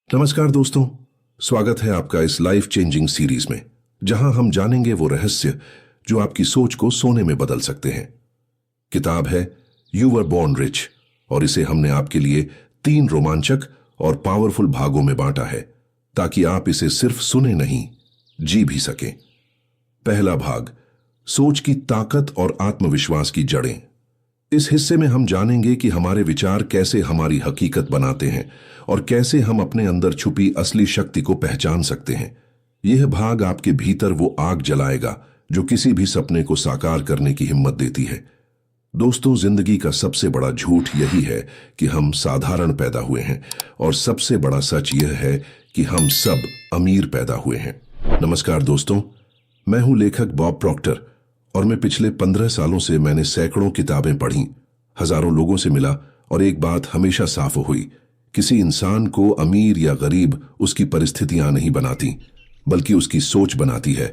नमस्कार दोस्तों, स्वागत है आपका इस लाइफ चेंजिंग सीरीज में, जहां हम जानेंगे वो रहस्य जो आपकी सोच को सोने में बदल सकते हैं। किताब है यू वर बॉर्न रिच और इसे हमने आपके लिए 3 रोमांचक और पावरफुल भागों में बांटा है ताकि आप इसे सिर्फ सुने नहीं, जी भी सकें। पहला भाग, सोच की ताकत और आत्मविश्वास की जड़ें। इस हिस्से में हम जानेंगे कि हमारे विचार कैसे हमारी हकीकत बनाते हैं और कैसे हम अपने अंदर छुपी असली शक्ति को पहचान सकते हैं। यह भाग आपके भीतर वो आग जलाएगा जो किसी भी सपने को साकार करने की हिम्मत देती है। दोस्तों, जिंदगी का सबसे बड़ा झूठ यही है कि हम साधारण पैदा हुए हैं और सबसे बड़ा सच यह है कि हम सब अमीर पैदा हुए हैं। नमस्कार दोस्तों, मैं हूं लेखक बॉब प्रॉक्टर और मैं पिछले 15 सालों से मैंने सैकड़ों किताबें पढ़ी, हजारों लोगों से मिला और एक बात हमेशा साफ हुई, किसी इंसान को अमीर या गरीब उसकी परिस्थितियां नहीं बनाती, बल्कि उसकी सोच बनाती है।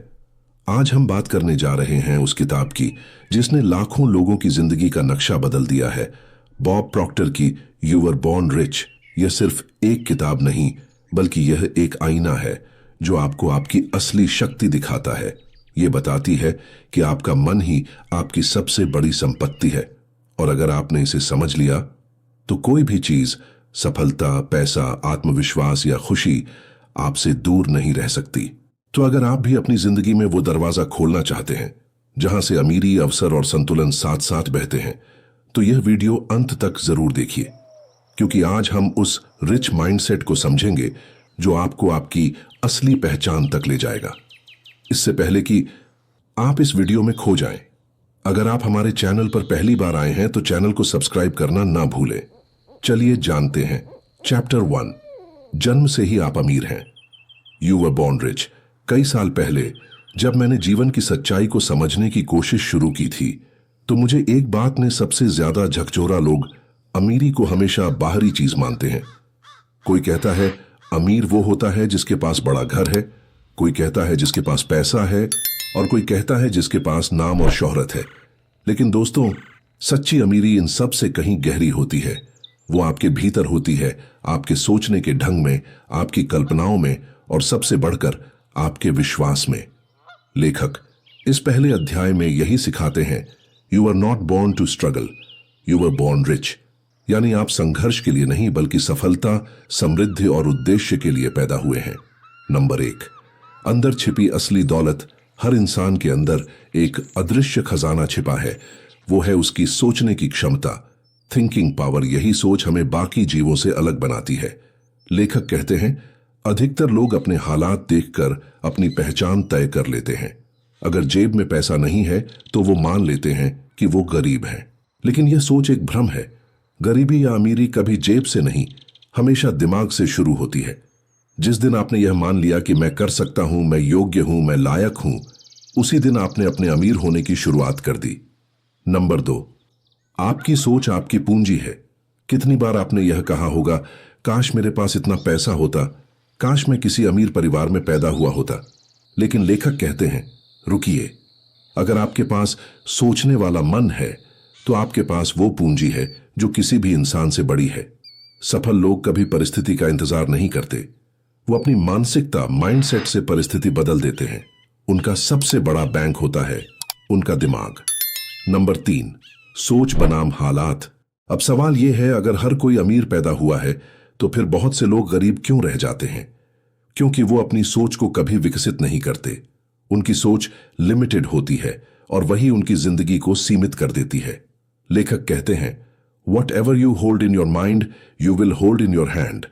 आज हम बात करने जा रहे हैं उस किताब की जिसने लाखों लोगों की जिंदगी का नक्शा बदल दिया है, बॉब प्रॉक्टर की यू वर बॉर्न रिच। यह सिर्फ एक किताब नहीं, बल्कि यह एक आईना है जो आपको आपकी असली शक्ति दिखाता है। यह बताती है कि आपका मन ही आपकी सबसे बड़ी संपत्ति है और अगर आपने इसे समझ लिया तो कोई भी चीज, सफलता, पैसा, आत्मविश्वास या खुशी आपसे दूर नहीं रह सकती। तो अगर आप भी अपनी जिंदगी में वो दरवाजा खोलना चाहते हैं जहां से अमीरी, अवसर और संतुलन साथ साथ बहते हैं, तो यह वीडियो अंत तक जरूर देखिए, क्योंकि आज हम उस रिच माइंडसेट को समझेंगे जो आपको आपकी असली पहचान तक ले जाएगा। इससे पहले कि आप इस वीडियो में खो जाएं, अगर आप हमारे चैनल पर पहली बार आए हैं तो चैनल को सब्सक्राइब करना ना भूलें। चलिए जानते हैं। चैप्टर 1, जन्म से ही आप अमीर हैं। You were born rich. कई साल पहले जब मैंने जीवन की सच्चाई को समझने की कोशिश शुरू की थी, तो मुझे एक बात ने सबसे ज्यादा झकझोरा। लोग अमीरी को हमेशा बाहरी चीज मानते हैं। कोई कहता है अमीर वो होता है जिसके पास बड़ा घर है, कोई कहता है जिसके पास पैसा है, और कोई कहता है जिसके पास नाम और शोहरत है। लेकिन दोस्तों, सच्ची अमीरी इन सब से कहीं गहरी होती है। वो आपके भीतर होती है, आपके सोचने के ढंग में, आपकी कल्पनाओं में और सबसे बढ़कर आपके विश्वास में। लेखक इस पहले अध्याय में यही सिखाते हैं, you are not born to struggle, you are born rich. यानी आप संघर्ष के लिए नहीं, बल्कि सफलता, समृद्धि और उद्देश्य के लिए पैदा हुए हैं। नंबर 1, अंदर छिपी असली दौलत। हर इंसान के अंदर एक अदृश्य खजाना छिपा है। वो है उसकी सोचने की क्षमता, थिंकिंग पावर। यही सोच हमें बाकी जीवों से अलग बनाती है। लेखक कहते हैं, अधिकतर लोग अपने हालात देखकर अपनी पहचान तय कर लेते हैं। अगर जेब में पैसा नहीं है तो वो मान लेते हैं कि वो गरीब हैं। लेकिन यह सोच एक भ्रम है। गरीबी या अमीरी कभी जेब से नहीं, हमेशा दिमाग से शुरू होती है। जिस दिन आपने यह मान लिया कि मैं कर सकता हूं, मैं योग्य हूं, मैं लायक हूं, उसी दिन आपने अपने अमीर होने की शुरुआत कर दी। नंबर 2, आपकी सोच आपकी पूंजी है। कितनी बार आपने यह कहा होगा, काश मेरे पास इतना पैसा होता, काश मैं किसी अमीर परिवार में पैदा हुआ होता। लेकिन लेखक कहते हैं, रुकिए, अगर आपके पास सोचने वाला मन है तो आपके पास वो पूंजी है जो किसी भी इंसान से बड़ी है। सफल लोग कभी परिस्थिति का इंतजार नहीं करते, वो अपनी मानसिकता, माइंडसेट से परिस्थिति बदल देते हैं। उनका सबसे बड़ा बैंक होता है उनका दिमाग। नंबर 3, सोच बनाम हालात। अब सवाल यह है, अगर हर कोई अमीर पैदा हुआ है तो फिर बहुत से लोग गरीब क्यों रह जाते हैं? क्योंकि वो अपनी सोच को कभी विकसित नहीं करते। उनकी सोच लिमिटेड होती है और वही उनकी जिंदगी को सीमित कर देती है। लेखक कहते हैं, what ever you hold in your mind you will hold in your hand.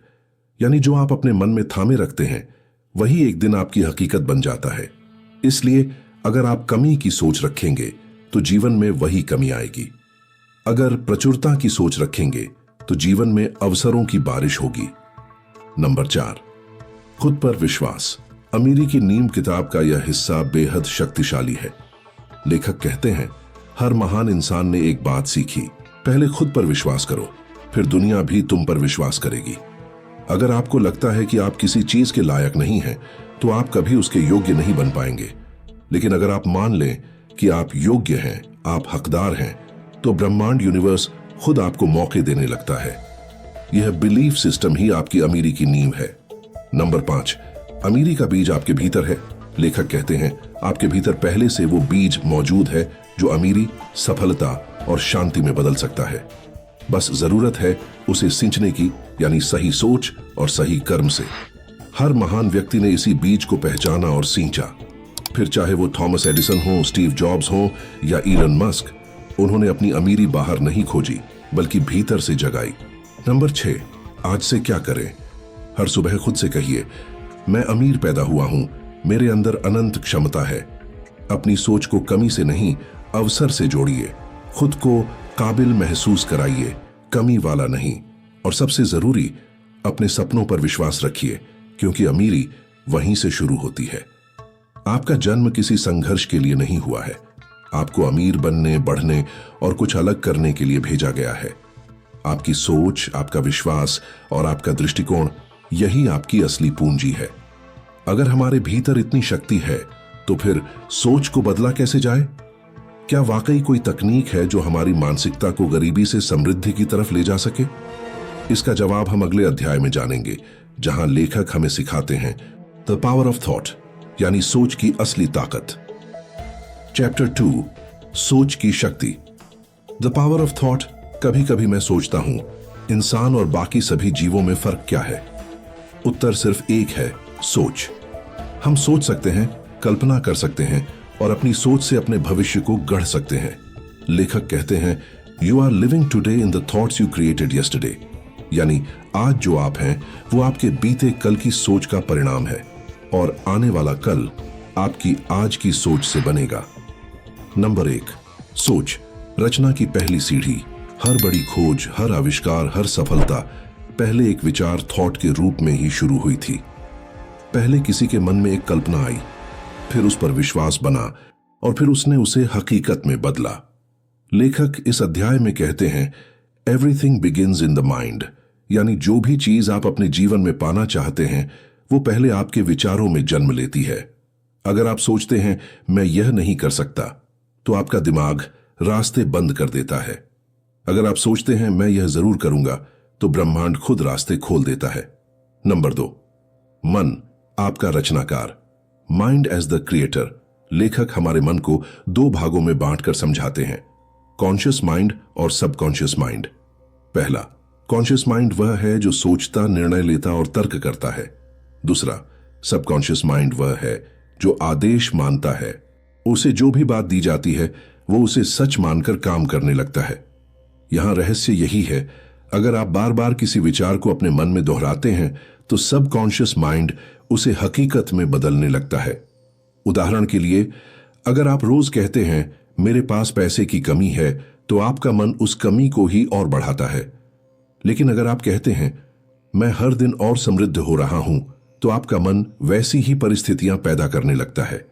यानी जो आप अपने मन में थामे रखते हैं वही एक दिन आपकी हकीकत बन जाता है। इसलिए अगर आप कमी की सोच रखेंगे तो जीवन में वही कमी आएगी। अगर प्रचुरता की सोच रखेंगे तो जीवन में अवसरों की बारिश होगी। नंबर 4, खुद पर विश्वास। अमीरी की नींव किताब का यह हिस्सा बेहद शक्तिशाली है। लेखक कहते हैं, हर महान इंसान ने एक बात सीखी, पहले खुद पर विश्वास करो, फिर दुनिया भी तुम पर विश्वास करेगी। अगर आपको लगता है कि आप किसी चीज के लायक नहीं हैं, तो आप कभी उसके योग्य नहीं बन पाएंगे। लेकिन अगर आप मान लें कि आप योग्य हैं, आप हकदार हैं, तो ब्रह्मांड, यूनिवर्स खुद आपको मौके देने लगता है। यह बिलीफ सिस्टम ही आपकी अमीरी की नींव है। नंबर 5, अमीरी का बीज आपके भीतर है। लेखक कहते हैं आपके भीतर पहले से वो बीज मौजूद है जो अमीरी, सफलता और शांति में बदल सकता है। बस जरूरत है उसे सिंचने की, यानी सही सोच और सही कर्म से। हर महान व्यक्ति ने इसी बीज को पहचाना और सींचा। फिर चाहे वो थॉमस एडिसन हो, स्टीव जॉब्स हो या इलन मस्क, उन्होंने अपनी अमीरी बाहर नहीं खोजी बल्कि भीतर से जगाई। नंबर 6, आज से क्या करें। हर सुबह खुद से कहिए, मैं अमीर पैदा हुआ हूं, मेरे अंदर अनंत क्षमता है। अपनी सोच को कमी से नहीं, अवसर से जोड़िए। खुद को काबिल महसूस कराइए, कमी वाला नहीं। और सबसे जरूरी, अपने सपनों पर विश्वास रखिए, क्योंकि अमीरी वहीं से शुरू होती है। आपका जन्म किसी संघर्ष के लिए नहीं हुआ है। आपको अमीर बनने, बढ़ने और कुछ अलग करने के लिए भेजा गया है। आपकी सोच, आपका विश्वास और आपका दृष्टिकोण, यही आपकी असली पूंजी है। अगर हमारे भीतर इतनी शक्ति है तो फिर सोच को बदला कैसे जाए? क्या वाकई कोई तकनीक है जो हमारी मानसिकता को गरीबी से समृद्धि की तरफ ले जा सके? इसका जवाब हम अगले अध्याय में जानेंगे, जहां लेखक हमें सिखाते हैं द पावर ऑफ थॉट, यानी सोच की असली ताकत। चैप्टर 2, सोच की शक्ति। The power of thought. कभी कभी मैं सोचता हूं, इंसान और बाकी सभी जीवों में फर्क क्या है? उत्तर सिर्फ एक है, सोच। हम सोच सकते हैं, कल्पना कर सकते हैं और अपनी सोच से अपने भविष्य को गढ़ सकते हैं। लेखक कहते हैं, you are living today in the thoughts you created yesterday, यानी आज जो आप हैं वो आपके बीते कल की सोच का परिणाम है और आने वाला कल आपकी आज की सोच से बनेगा। नंबर 1, सोच रचना की पहली सीढ़ी। हर बड़ी खोज, हर आविष्कार, हर सफलता पहले एक विचार, थॉट के रूप में ही शुरू हुई थी। पहले किसी के मन में एक कल्पना आई, फिर उस पर विश्वास बना और फिर उसने उसे हकीकत में बदला। लेखक इस अध्याय में कहते हैं, everything begins in the mind, यानी जो भी चीज आप अपने जीवन में पाना चाहते हैं वो पहले आपके विचारों में जन्म लेती है। अगर आप सोचते हैं मैं यह नहीं कर सकता, तो आपका दिमाग रास्ते बंद कर देता है। अगर आप सोचते हैं मैं यह जरूर करूंगा, तो ब्रह्मांड खुद रास्ते खोल देता है। नंबर 2, मन आपका रचनाकार, माइंड एज द क्रिएटर। लेखक हमारे मन को 2 भागों में बांटकर समझाते हैं, कॉन्शियस माइंड और सबकॉन्शियस माइंड। पहला, कॉन्शियस माइंड वह है जो सोचता, निर्णय लेता और तर्क करता है। दूसरा, सबकॉन्शियस माइंड वह है जो आदेश मानता है। उसे जो भी बात दी जाती है वो उसे सच मानकर काम करने लगता है। यहां रहस्य यही है, अगर आप बार बार किसी विचार को अपने मन में दोहराते हैं तो सबकॉन्शियस माइंड उसे हकीकत में बदलने लगता है। उदाहरण के लिए, अगर आप रोज कहते हैं मेरे पास पैसे की कमी है, तो आपका मन उस कमी को ही और बढ़ाता है। लेकिन अगर आप कहते हैं मैं हर दिन और समृद्ध हो रहा हूं, तो आपका मन वैसी ही परिस्थितियां पैदा करने लगता है।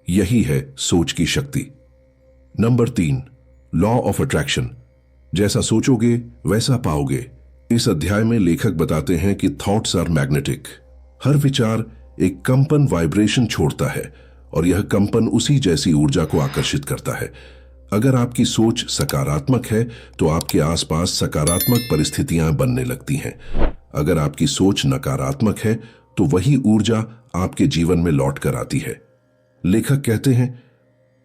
यही है सोच की शक्ति। Number 3, law of attraction. जैसा सोचोगे वैसा पाओगे। इस अध्याय में लेखक बताते हैं कि थॉट्स आर मैग्नेटिक। हर विचार एक कंपन, वाइब्रेशन छोड़ता है और यह कंपन उसी जैसी ऊर्जा को आकर्षित करता है। अगर आपकी सोच सकारात्मक है तो आपके आसपास सकारात्मक परिस्थितियां बनने लगती हैं। अगर आपकी सोच नकारात्मक है तो वही ऊर्जा आपके जीवन में लौट कर आती है। लेखक कहते हैं,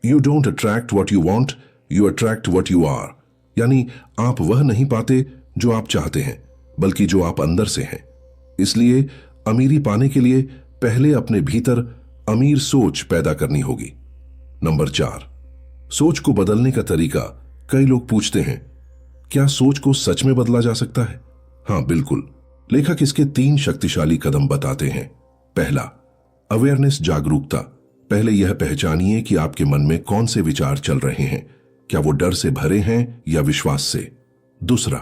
you don't attract what you want, you attract what you are. यानी आप वह नहीं पाते जो आप चाहते हैं, बल्कि जो आप अंदर से हैं। इसलिए अमीरी पाने के लिए पहले अपने भीतर अमीर सोच पैदा करनी होगी। नंबर 4, सोच को बदलने का तरीका। कई लोग पूछते हैं, क्या सोच को सच में बदला जा सकता है? हां, बिल्कुल। लेखक इसके 3 शक्तिशाली कदम बताते हैं। पहला, अवेयरनेस, जागरूकता। पहले यह पहचानिए कि आपके मन में कौन से विचार चल रहे हैं। क्या वो डर से भरे हैं या विश्वास से? दूसरा,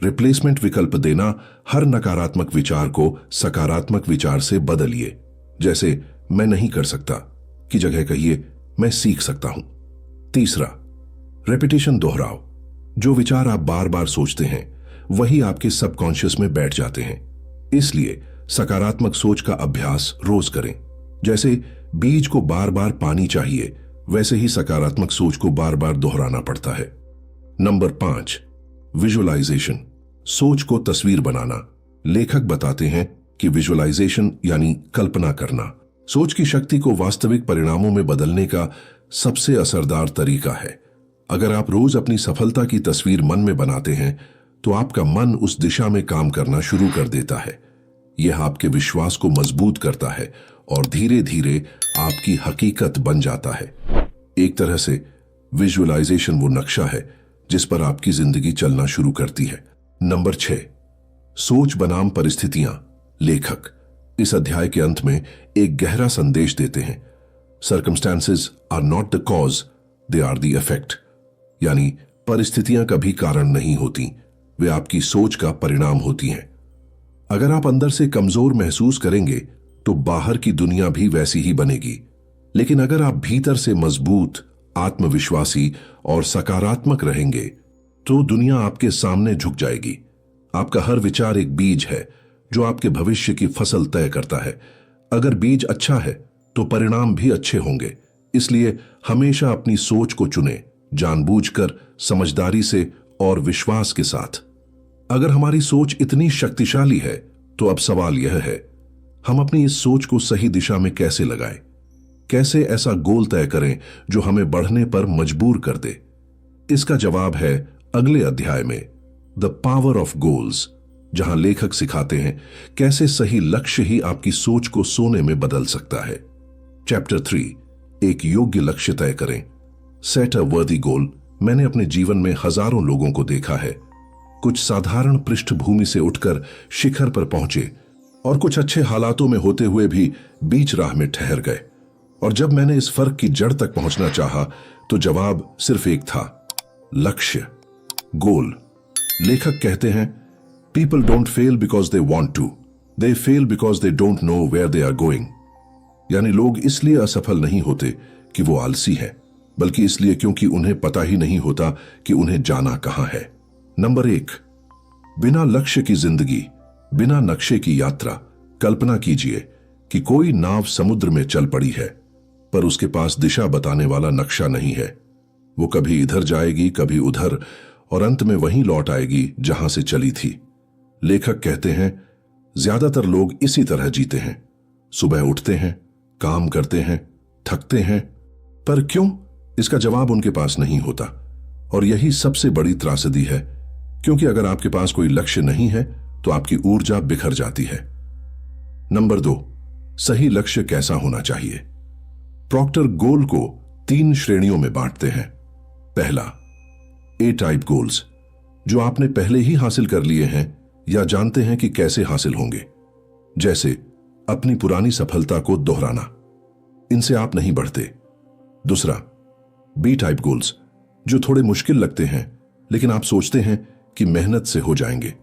रिप्लेसमेंट विकल्प देना। हर नकारात्मक विचार को सकारात्मक विचार से बदलिए। जैसे मैं नहीं कर सकता की जगह कहिए मैं सीख सकता हूं। तीसरा, रेपिटेशन दोहराओ। जो विचार आप बार बार सोचते हैं वही आपके सबकॉन्शियस में बैठ जाते हैं। इसलिए सकारात्मक सोच का अभ्यास रोज करें। जैसे बीज को बार बार पानी चाहिए, वैसे ही सकारात्मक सोच को बार बार दोहराना पड़ता है। Number 5, visualisation. सोच को तस्वीर बनाना। लेखक बताते हैं कि विजुअलाइजेशन यानी कल्पना करना सोच की शक्ति को वास्तविक परिणामों में बदलने का सबसे असरदार तरीका है। अगर आप रोज अपनी सफलता की तस्वीर मन में बनाते हैं तो आपका मन उस दिशा में काम करना शुरू कर देता है। यह आपके विश्वास को मजबूत करता है और धीरे धीरे आपकी हकीकत बन जाता है। एक तरह से विजुअलाइजेशन वो नक्शा है जिस पर आपकी जिंदगी चलना शुरू करती है। नंबर 6, सोच बनाम परिस्थितियां। लेखक इस अध्याय के अंत में एक गहरा संदेश देते हैं। Circumstances are not the cause, they are the effect. यानी परिस्थितियां कभी कारण नहीं होती, वे आपकी सोच का परिणाम होती हैं। अगर आप अंदर से कमजोर महसूस करेंगे तो बाहर की दुनिया भी वैसी ही बनेगी। लेकिन अगर आप भीतर से मजबूत, आत्मविश्वासी और सकारात्मक रहेंगे तो दुनिया आपके सामने झुक जाएगी। आपका हर विचार एक बीज है जो आपके भविष्य की फसल तय करता है। अगर बीज अच्छा है तो परिणाम भी अच्छे होंगे। इसलिए हमेशा अपनी सोच को चुनें, जानबूझकर, समझदारी से और विश्वास के साथ। अगर हमारी सोच इतनी शक्तिशाली है तो अब सवाल यह है, हम अपनी इस सोच को सही दिशा में कैसे लगाएं? कैसे ऐसा गोल तय करें जो हमें बढ़ने पर मजबूर कर दे? इसका जवाब है अगले अध्याय में, द पावर ऑफ गोल्स, जहां लेखक सिखाते हैं कैसे सही लक्ष्य ही आपकी सोच को सोने में बदल सकता है। चैप्टर 3, एक योग्य लक्ष्य तय करें। सेट अ वर्दी गोल। मैंने अपने जीवन में हजारों लोगों को देखा है। कुछ साधारण पृष्ठभूमि से उठकर शिखर पर पहुंचे और कुछ अच्छे हालातों में होते हुए भी बीच राह में ठहर गए। और जब मैंने इस फर्क की जड़ तक पहुंचना चाहा तो जवाब सिर्फ एक था, लक्ष्य, गोल। लेखक कहते हैं, people don't fail because they want to, they fail because they don't know where they are going. यानी लोग इसलिए असफल नहीं होते कि वो आलसी हैं, बल्कि इसलिए क्योंकि उन्हें पता ही नहीं होता कि उन्हें जाना कहां है। नंबर 1, बिना लक्ष्य की जिंदगी, बिना नक्शे की यात्रा। कल्पना कीजिए कि कोई नाव समुद्र में चल पड़ी है, पर उसके पास दिशा बताने वाला नक्शा नहीं है। वो कभी इधर जाएगी, कभी उधर, और अंत में वहीं लौट आएगी जहां से चली थी। लेखक कहते हैं, ज्यादातर लोग इसी तरह जीते हैं। सुबह उठते हैं, काम करते हैं, थकते हैं, पर क्यों? इसका जवाब उनके पास नहीं होता। और यही सबसे बड़ी त्रासदी है, क्योंकि अगर आपके पास कोई लक्ष्य नहीं है तो आपकी ऊर्जा बिखर जाती है। नंबर 2, सही लक्ष्य कैसा होना चाहिए? प्रॉक्टर गोल को 3 श्रेणियों में बांटते हैं। पहला, ए टाइप गोल्स, जो आपने पहले ही हासिल कर लिए हैं या जानते हैं कि कैसे हासिल होंगे। जैसे अपनी पुरानी सफलता को दोहराना, इनसे आप नहीं बढ़ते। दूसरा, बी टाइप गोल्स, जो थोड़े मुश्किल लगते हैं लेकिन आप सोचते हैं कि मेहनत से हो जाएंगे।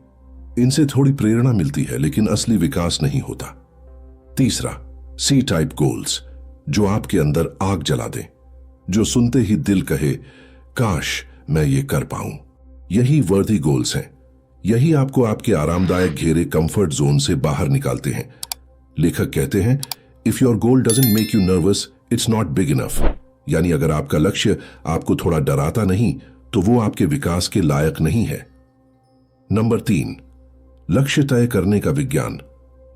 इनसे थोड़ी प्रेरणा मिलती है लेकिन असली विकास नहीं होता। तीसरा, सी टाइप गोल्स, जो आपके अंदर आग जला दें, जो सुनते ही दिल कहे, काश मैं ये कर पाऊं। यही वर्दी गोल्स हैं। यही आपको आपके आरामदायक घेरे, कंफर्ट जोन से बाहर निकालते हैं। लेखक कहते हैं, if your goal doesn't make you nervous, it's not big enough. यानी अगर आपका लक्ष्य आपको थोड़ा डराता नहीं तो वो आपके विकास के लायक नहीं है। नंबर 3, लक्ष्य तय करने का विज्ञान,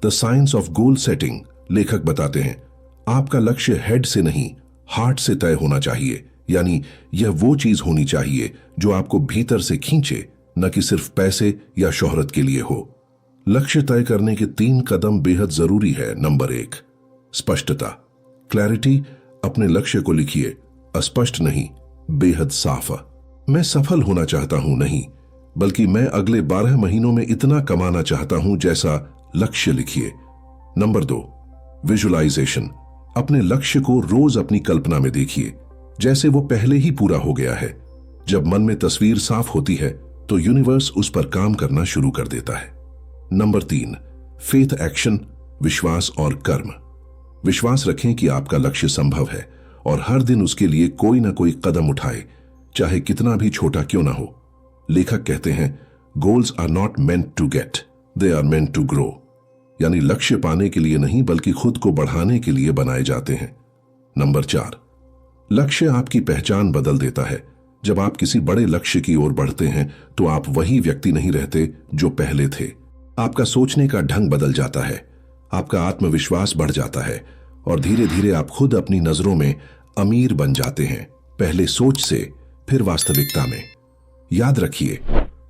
the science of goal setting. लेखक बताते हैं, आपका लक्ष्य हेड से नहीं, हार्ट से तय होना चाहिए। यानी यह वो चीज होनी चाहिए जो आपको भीतर से खींचे, न कि सिर्फ पैसे या शोहरत के लिए हो। लक्ष्य तय करने के 3 कदम बेहद जरूरी है। नंबर 1, स्पष्टता, क्लैरिटी। अपने लक्ष्य को लिखिए, अस्पष्ट नहीं, बेहद साफ। मैं सफल होना चाहता हूं नहीं, बल्कि मैं अगले 12 महीनों में इतना कमाना चाहता हूं जैसा लक्ष्य लिखिए। Number 2, visualisation. अपने लक्ष्य को रोज अपनी कल्पना में देखिए जैसे वो पहले ही पूरा हो गया है। जब मन में तस्वीर साफ होती है तो यूनिवर्स उस पर काम करना शुरू कर देता है। नंबर 3, फेथ एक्शन, विश्वास और कर्म। विश्वास रखें कि आपका लक्ष्य संभव है और हर दिन उसके लिए कोई ना कोई कदम उठाए, चाहे कितना भी छोटा क्यों ना हो। लेखक कहते हैं, goals are not meant to get, they are meant to grow. यानी लक्ष्य पाने के लिए नहीं बल्कि खुद को बढ़ाने के लिए बनाए जाते हैं। नंबर 4, लक्ष्य आपकी पहचान बदल देता है। जब आप किसी बड़े लक्ष्य की ओर बढ़ते हैं तो आप वही व्यक्ति नहीं रहते जो पहले थे। आपका सोचने का ढंग बदल जाता है, आपका आत्मविश्वास बढ़ जाता है और धीरे धीरे आप खुद अपनी नजरों में अमीर बन जाते हैं, पहले सोच से फिर वास्तविकता में। याद रखिए,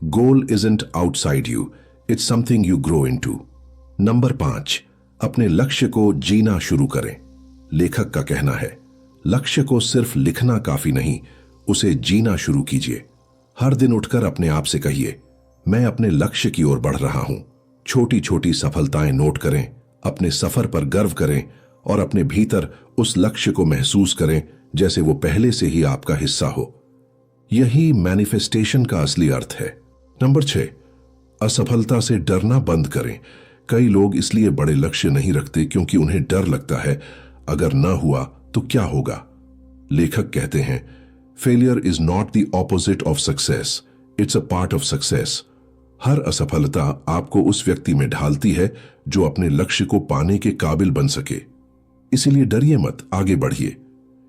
goal isn't outside you, it's something you grow into. Number 5, अपने लक्ष्य को जीना शुरू करें। लेखक का कहना है, लक्ष्य को सिर्फ लिखना काफी नहीं, उसे जीना शुरू कीजिए। हर दिन उठकर अपने आप से कहिए, मैं अपने लक्ष्य की ओर बढ़ रहा हूं। छोटी छोटी सफलताएं नोट करें, अपने सफर पर गर्व करें और अपने भीतर उस लक्ष्य को महसूस करें जैसे वो पहले से ही आपका हिस्सा हो। यही मैनिफेस्टेशन का असली अर्थ है। नंबर 6, असफलता से डरना बंद करें। कई लोग इसलिए बड़े लक्ष्य नहीं रखते क्योंकि उन्हें डर लगता है, अगर ना हुआ तो क्या होगा। लेखक कहते हैं, failure is not the opposite of success, it's a part of success. हर असफलता आपको उस व्यक्ति में ढालती है जो अपने लक्ष्य को पाने के काबिल बन सके। इसीलिए डरिए मत, आगे बढ़िए,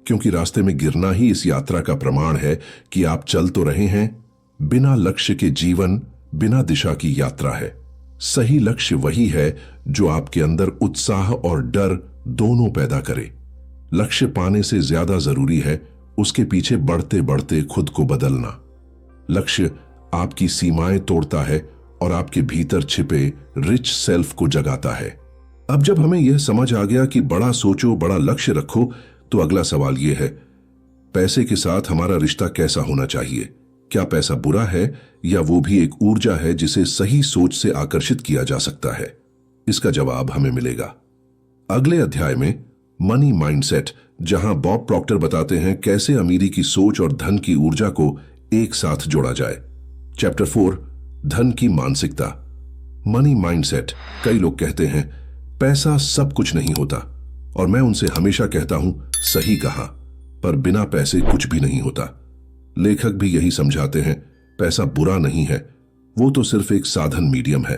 क्योंकि रास्ते में गिरना ही इस यात्रा का प्रमाण है कि आप चल तो रहे हैं। बिना लक्ष्य के जीवन बिना दिशा की यात्रा है। सही लक्ष्य वही है जो आपके अंदर उत्साह और डर दोनों पैदा करे। लक्ष्य पाने से ज्यादा जरूरी है उसके पीछे बढ़ते बढ़ते खुद को बदलना। लक्ष्य आपकी सीमाएं तोड़ता है और आपके भीतर छिपे रिच सेल्फ को जगाता है। अब जब हमें यह समझ आ गया कि बड़ा सोचो, बड़ा लक्ष्य रखो, तो अगला सवाल यह है, पैसे के साथ हमारा रिश्ता कैसा होना चाहिए? क्या पैसा बुरा है या वो भी एक ऊर्जा है जिसे सही सोच से आकर्षित किया जा सकता है? इसका जवाब हमें मिलेगा अगले अध्याय में, मनी माइंडसेट, जहां बॉब प्रॉक्टर बताते हैं कैसे अमीरी की सोच और धन की ऊर्जा को एक साथ जोड़ा जाए। चैप्टर 4, धन की मानसिकता, मनी माइंडसेट। कई लोग कहते हैं पैसा सब कुछ नहीं होता, और मैं उनसे हमेशा कहता हूं, सही कहा, पर बिना पैसे कुछ भी नहीं होता। लेखक भी यही समझाते हैं, पैसा बुरा नहीं है, वो तो सिर्फ एक साधन, मीडियम है।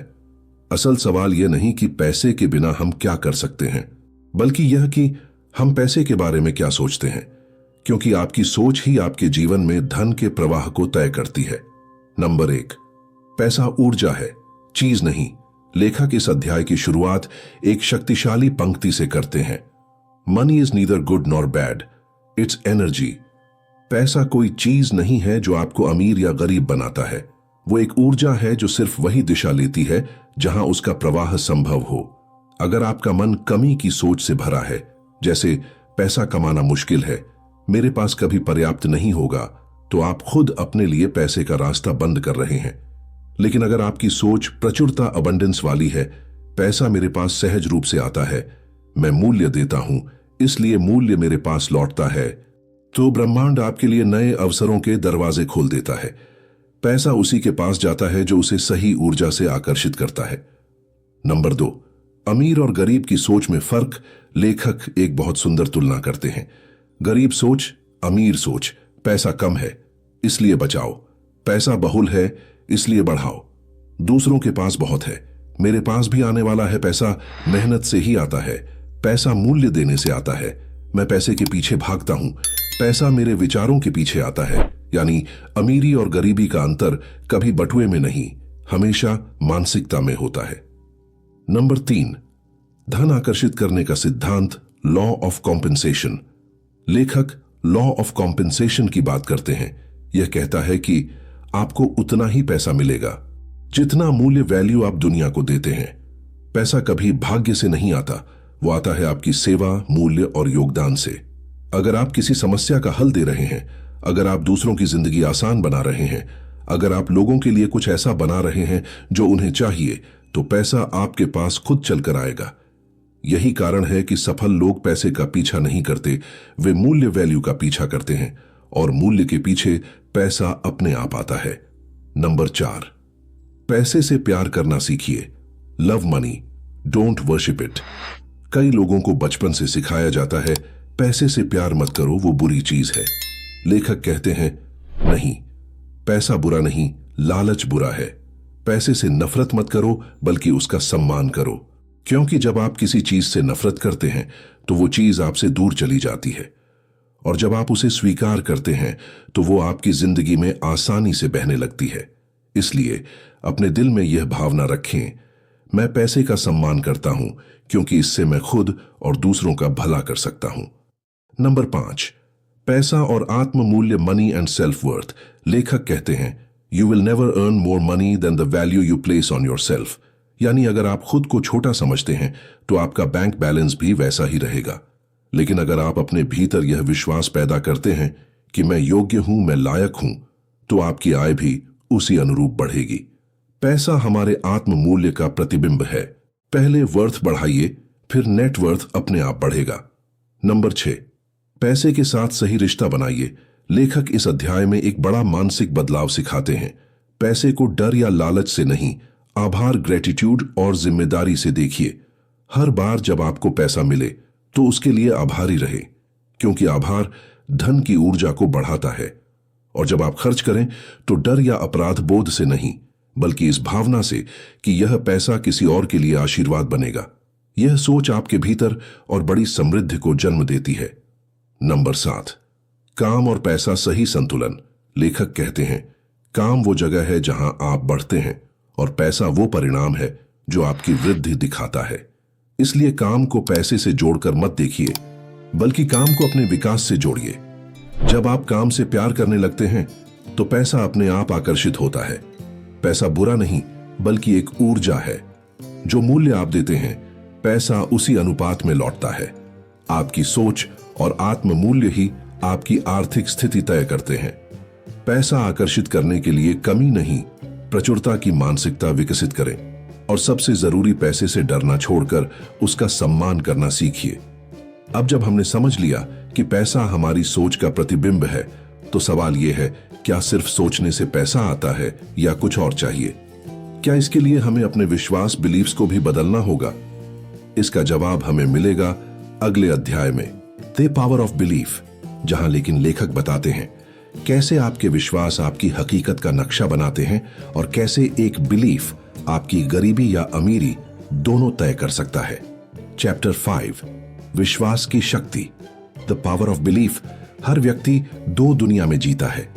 असल सवाल यह नहीं कि पैसे के बिना हम क्या कर सकते हैं, बल्कि यह कि हम पैसे के बारे में क्या सोचते हैं, क्योंकि आपकी सोच ही आपके जीवन में धन के प्रवाह को तय करती है। नंबर 1, पैसा ऊर्जा है, चीज नहीं। लेखक इस अध्याय की शुरुआत एक शक्तिशाली पंक्ति से करते हैं, money is neither good nor bad, it's energy. पैसा कोई चीज नहीं है जो आपको अमीर या गरीब बनाता है, वो एक ऊर्जा है जो सिर्फ वही दिशा लेती है जहां उसका प्रवाह संभव हो। अगर आपका मन कमी की सोच से भरा है, जैसे पैसा कमाना मुश्किल है, मेरे पास कभी पर्याप्त नहीं होगा, तो आप खुद अपने लिए पैसे का रास्ता बंद कर रहे हैं। लेकिन अगर आपकी सोच प्रचुरता, अबंडेंस वाली है, पैसा मेरे पास सहज रूप से आता है, मैं मूल्य देता हूं इसलिए मूल्य मेरे पास लौटता है, तो ब्रह्मांड आपके लिए नए अवसरों के दरवाजे खोल देता है। पैसा उसी के पास जाता है जो उसे सही ऊर्जा से आकर्षित करता है। नंबर 2, अमीर और गरीब की सोच में फर्क। लेखक एक बहुत सुंदर तुलना करते हैं, गरीब सोच, अमीर सोच। पैसा कम है इसलिए बचाओ, पैसा बहुल है इसलिए बढ़ाओ। दूसरों के पास बहुत है, मेरे पास भी आने वाला है। पैसा मेहनत से ही आता है, पैसा मूल्य देने से आता है। मैं पैसे के पीछे भागता हूं, पैसा मेरे विचारों के पीछे आता है। यानी अमीरी और गरीबी का अंतर कभी बटुए में नहीं, हमेशा मानसिकता में होता है। नंबर 3, धन आकर्षित करने का सिद्धांत, लॉ ऑफ कॉम्पेंसेशन। लेखक लॉ ऑफ कॉम्पेंसेशन की बात करते हैं। यह कहता है कि आपको उतना ही पैसा मिलेगा जितना मूल्य, वैल्यू आप दुनिया को देते हैं। पैसा कभी भाग्य से नहीं आता, वो आता है आपकी सेवा, मूल्य और योगदान से। अगर आप किसी समस्या का हल दे रहे हैं, अगर आप दूसरों की जिंदगी आसान बना रहे हैं, अगर आप लोगों के लिए कुछ ऐसा बना रहे हैं जो उन्हें चाहिए, तो पैसा आपके पास खुद चलकर आएगा। यही कारण है कि सफल लोग पैसे का पीछा नहीं करते, वे मूल्य, वैल्यू का पीछा करते हैं, और मूल्य के पीछे पैसा अपने आप आता है। नंबर 4, पैसे से प्यार करना सीखिए। Love money, don't worship it. कई लोगों को बचपन से सिखाया जाता है, पैसे से प्यार मत करो, वो बुरी चीज है। लेखक कहते हैं, नहीं, पैसा बुरा नहीं, लालच बुरा है। पैसे से नफरत मत करो, बल्कि उसका सम्मान करो, क्योंकि जब आप किसी चीज से नफरत करते हैं तो वो चीज आपसे दूर चली जाती है, और जब आप उसे स्वीकार करते हैं तो वो आपकी जिंदगी में आसानी से बहने लगती है। इसलिए अपने दिल में यह भावना रखें, मैं पैसे का सम्मान करता हूं क्योंकि इससे मैं खुद और दूसरों का भला कर सकता हूं। नंबर 5, पैसा और आत्म मूल्य, मनी एंड सेल्फ वर्थ। लेखक कहते हैं, you will never earn more money than the value you place on yourself. यानी अगर आप खुद को छोटा समझते हैं तो आपका बैंक बैलेंस भी वैसा ही रहेगा। लेकिन अगर आप अपने भीतर यह विश्वास पैदा करते हैं कि मैं योग्य हूं, मैं लायक हूं, तो आपकी आय भी उसी अनुरूप बढ़ेगी। पैसा हमारे आत्म मूल्य का प्रतिबिंब है। पहले वर्थ बढ़ाइए, फिर नेट वर्थ अपने आप बढ़ेगा। नंबर 6, पैसे के साथ सही रिश्ता बनाइए। लेखक इस अध्याय में एक बड़ा मानसिक बदलाव सिखाते हैं। पैसे को डर या लालच से नहीं, आभार, ग्रेटिट्यूड और जिम्मेदारी से देखिए। हर बार जब आपको पैसा मिले तो उसके लिए आभारी रहे, क्योंकि आभार धन की ऊर्जा को बढ़ाता है। और जब आप खर्च करें तो डर या अपराध बोध से नहीं, बल्कि इस भावना से कि यह पैसा किसी और के लिए आशीर्वाद बनेगा। यह सोच आपके भीतर और बड़ी समृद्धि को जन्म देती है। नंबर 7, काम और पैसा सही संतुलन। लेखक कहते हैं, काम वो जगह है जहां आप बढ़ते हैं और पैसा वो परिणाम है जो आपकी वृद्धि दिखाता है। इसलिए काम को पैसे से जोड़कर मत देखिए, बल्कि काम को अपने विकास से जोड़िए। जब आप काम से प्यार करने लगते हैं तो पैसा अपने आप आकर्षित होता है। पैसा बुरा नहीं, बल्कि एक ऊर्जा है। जो मूल्य आप देते हैं, पैसा उसी अनुपात में लौटता है। आपकी सोच और आत्म मूल्य ही आपकी आर्थिक स्थिति तय करते हैं। पैसा आकर्षित करने के लिए कमी नहीं, प्रचुरता की मानसिकता विकसित करें। और सबसे जरूरी, पैसे से डरना छोड़कर उसका सम्मान करना सीखिए। अब जब हमने समझ लिया कि पैसा हमारी सोच का प्रतिबिंब है, तो सवाल यह है, क्या सिर्फ सोचने से पैसा आता है या कुछ और चाहिए? क्या इसके लिए हमें अपने विश्वास, बिलीफ्स को भी बदलना होगा? इसका जवाब हमें मिलेगा अगले अध्याय में, द पावर ऑफ बिलीफ, जहां लेकिन लेखक बताते हैं कैसे आपके विश्वास आपकी हकीकत का नक्शा बनाते हैं और कैसे एक बिलीफ आपकी गरीबी या अमीरी दोनों तय कर सकता है। चैप्टर 5, विश्वास की शक्ति, द पावर ऑफ बिलीफ। हर व्यक्ति 2 दुनिया में जीता है,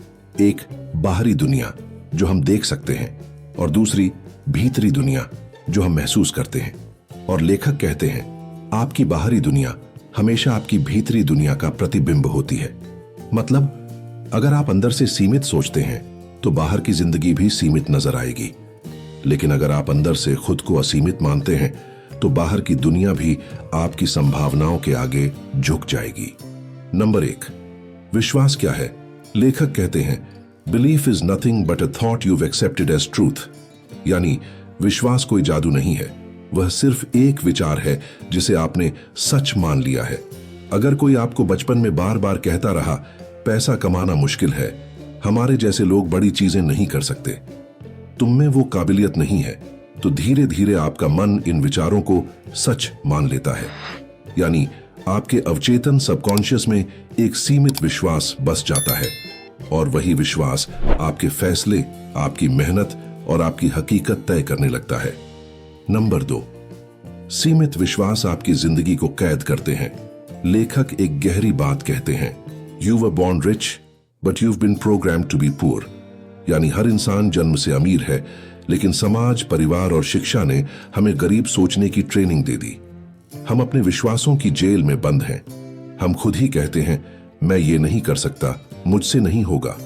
एक बाहरी दुनिया जो हम देख सकते हैं और दूसरी भीतरी दुनिया जो हम महसूस करते हैं। और लेखक कहते हैं, आपकी बाहरी दुनिया हमेशा आपकी भीतरी दुनिया का प्रतिबिंब होती है। मतलब अगर आप अंदर से सीमित सोचते हैं तो बाहर की जिंदगी भी सीमित नजर आएगी, लेकिन अगर आप अंदर से खुद को असीमित मानते हैं तो बाहर की दुनिया भी आपकी संभावनाओं के आगे झुक जाएगी। नंबर 1, विश्वास क्या है? लेखक कहते हैं, belief is nothing but a thought you've accepted as truth. यानी विश्वास कोई जादू नहीं है, वह सिर्फ एक विचार है जिसे आपने सच मान लिया है। अगर कोई आपको बचपन में बार बार कहता रहा, पैसा कमाना मुश्किल है, हमारे जैसे लोग बड़ी चीजें नहीं कर सकते, तुम में वो काबिलियत नहीं है, तो धीरे धीरे आपका मन इन विचारों को सच मान लेता है। यानी आपके अवचेतन सबकॉन्शियस में एक सीमित विश्वास बस जाता है और वही विश्वास आपके फैसले, आपकी मेहनत और आपकी हकीकत तय करने लगता है। नंबर 2, सीमित विश्वास आपकी जिंदगी को कैद करते हैं। लेखक एक गहरी बात कहते हैं, you were born rich but you've been programmed to be poor. यानी हर इंसान जन्म से अमीर है, लेकिन समाज, परिवार और शिक्षा ने हमें गरीब सोचने की ट्रेनिंग दे दी। हम अपने विश्वासों की जेल में बंद हैं। हम खुद ही कहते हैं, मैं ये नहीं कर सकता, मुझसे नहीं होगा,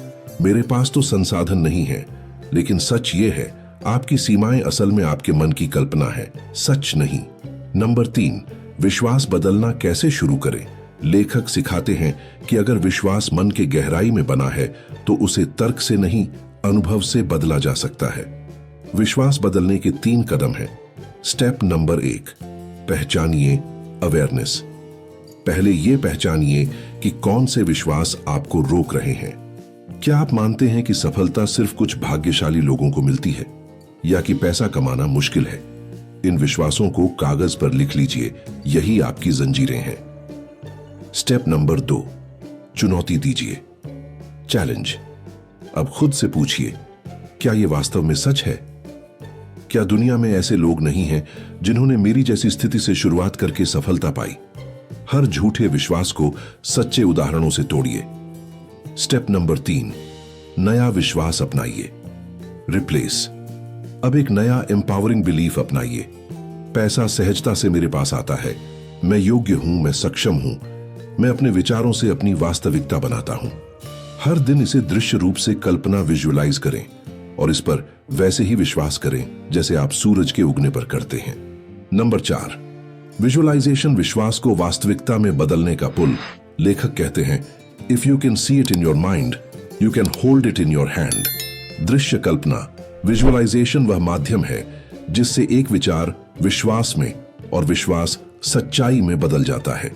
मेरे पास तो संसाधन नहीं है। लेकिन सच ये है, आपकी सीमाएं असल में आपके मन की कल्पना है, सच नहीं। नंबर 3, विश्वास बदलना कैसे शुरू करें? लेखक सिखाते हैं कि अगर विश्वास मन के गहराई में बना है तो उसे तर्क से नहीं, अनुभव से बदला जा सकता है। विश्वास बदलने के 3 कदम हैं। स्टेप नंबर 1, पहचानिए अवेयरनेस। पहले ये पहचानिए कि कौन से विश्वास आपको रोक रहे हैं। क्या आप मानते हैं कि सफलता सिर्फ कुछ भाग्यशाली लोगों को मिलती है, या कि पैसा कमाना मुश्किल है? इन विश्वासों को कागज पर लिख लीजिए, यही आपकी जंजीरें हैं। स्टेप नंबर 2, चुनौती दीजिए, चैलेंज। अब खुद से पूछिए, क्या यह वास्तव में सच है? क्या दुनिया में ऐसे लोग नहीं हैं जिन्होंने मेरी जैसी स्थिति से शुरुआत करके सफलता पाई? हर झूठे विश्वास को सच्चे उदाहरणों से तोड़िए। स्टेप नंबर 3, नया विश्वास अपनाइए, रिप्लेस। अब एक नया एम्पावरिंग बिलीफ अपनाइए। पैसा सहजता से मेरे पास आता है। मैं योग्य हूं, मैं सक्षम हूं। मैं अपने विचारों से अपनी वास्तविकता बनाता हूं। हर दिन इसे दृश्य रूप से कल्पना विजुअलाइज करें और इस पर वैसे ही विश्वास करें जैसे आप सूरज के उगने पर करते हैं। नंबर 4, विजुअलाइजेशन विश्वास को वास्तविकता में बदलने का पुल। लेखक कहते हैं, if you can see it in your mind, you can hold it in your hand. दृश्य कल्पना, विजुअलाइजेशन वह माध्यम है जिससे एक विचार विश्वास में और विश्वास सच्चाई में बदल जाता है।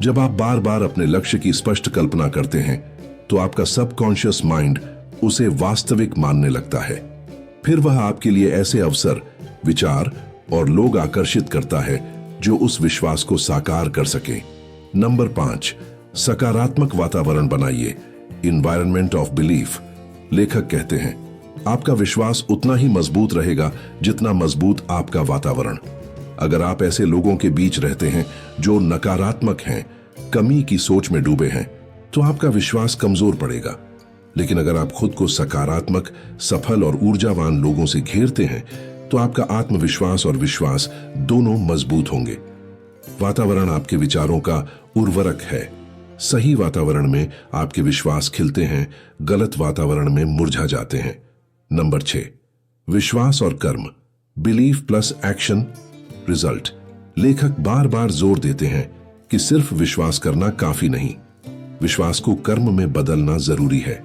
जब आप बार बार अपने लक्ष्य की स्पष्ट कल्पना करते हैं तो आपका सबकॉन्शियस माइंड उसे वास्तविक मानने लगता है। फिर वह आपके लिए ऐसे अवसर, विचार और लोग आकर्षित करता है जो उस विश्वास को साकार कर सके। नंबर 5, सकारात्मक वातावरण बनाइए। Environment of belief. लेखक कहते हैं, आपका विश्वास उतना ही मजबूत रहेगा जितना मजबूत आपका वातावरण। अगर आप ऐसे लोगों के बीच रहते हैं जो नकारात्मक हैं, कमी की सोच में डूबे हैं, तो आपका विश्वास कमजोर पड़ेगा। लेकिन अगर आप खुद को सकारात्मक, सफल और ऊर्जावान लोगों से घेरते हैं तो आपका आत्मविश्वास और विश्वास दोनों मजबूत होंगे। वातावरण आपके विचारों का उर्वरक है। सही वातावरण में आपके विश्वास खिलते हैं, गलत वातावरण में मुरझा जाते हैं। नंबर 6, विश्वास और कर्म। Belief plus action result. लेखक बार बार जोर देते हैं कि सिर्फ विश्वास करना काफी नहीं, विश्वास को कर्म में बदलना जरूरी है।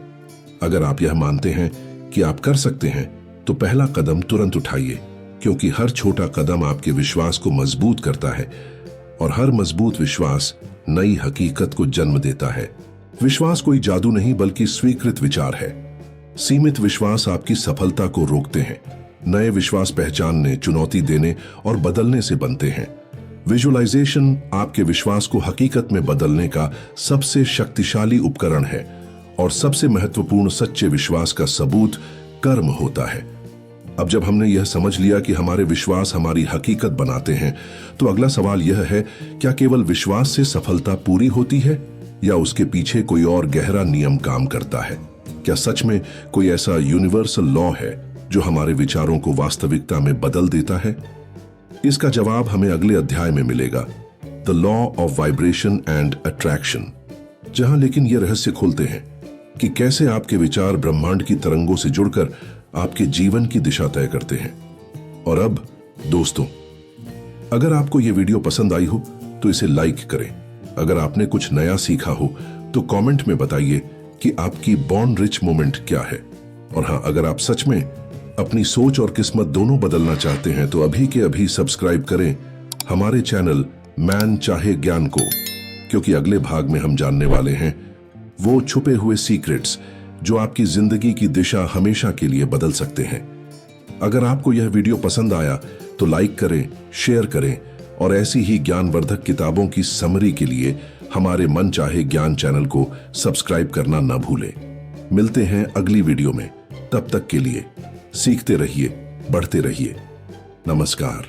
अगर आप यह मानते हैं कि आप कर सकते हैं तो पहला कदम तुरंत उठाइए, क्योंकि हर छोटा कदम आपके विश्वास को मजबूत करता है और हर मजबूत विश्वास नई हकीकत को जन्म देता है। विश्वास कोई जादू नहीं बल्कि स्वीकृत विचार है। सीमित विश्वास आपकी सफलता को रोकते हैं। नए विश्वास पहचानने, चुनौती देने और बदलने से बनते हैं। विजुअलाइजेशन आपके विश्वास को हकीकत में बदलने का सबसे शक्तिशाली उपकरण है और सबसे महत्वपूर्ण सच्चे विश्वास का सबूत कर्म होता है। अब जब हमने यह समझ लिया कि हमारे विश्वास हमारी हकीकत बनाते हैं, तो अगला सवाल यह है, क्या केवल विश्वास से सफलता पूरी होती है या उसके पीछे कोई और गहरा नियम काम करता है? क्या सच में कोई ऐसा यूनिवर्सल लॉ है जो हमारे विचारों को वास्तविकता में बदल देता है? इसका जवाब हमें अगले अध्याय में मिलेगा, the law of vibration and attraction, जहां लेकिन ये रहस्य खोलते हैं कि कैसे आपके विचार ब्रह्मांड की तरंगों से जुड़कर आपके जीवन की दिशा तय करते हैं। और अब दोस्तों, अगर आपको यह वीडियो पसंद आई हो तो इसे लाइक करें। अगर आपने कुछ नया सीखा हो तो कमेंट में बताइए कि आपकी बॉर्न रिच मोमेंट क्या है। और हाँ, अगर आप सच में अपनी सोच और किस्मत दोनों बदलना चाहते हैं तो अभी के अभी सब्सक्राइब करें हमारे चैनल मैन चाहे ज्ञान को, क्योंकि अगले भाग में हम जानने वाले हैं वो छुपे हुए सीक्रेट्स जो आपकी जिंदगी की दिशा हमेशा के लिए बदल सकते हैं। अगर आपको यह वीडियो पसंद आया तो लाइक करें, शेयर करें और ऐसी ही ज्ञानवर्धक किताबों की समरी के लिए हमारे मन चाहे ज्ञान चैनल को सब्सक्राइब करना न भूलें। मिलते हैं अगली वीडियो में। तब तक के लिए सीखते रहिए, बढ़ते रहिए। नमस्कार।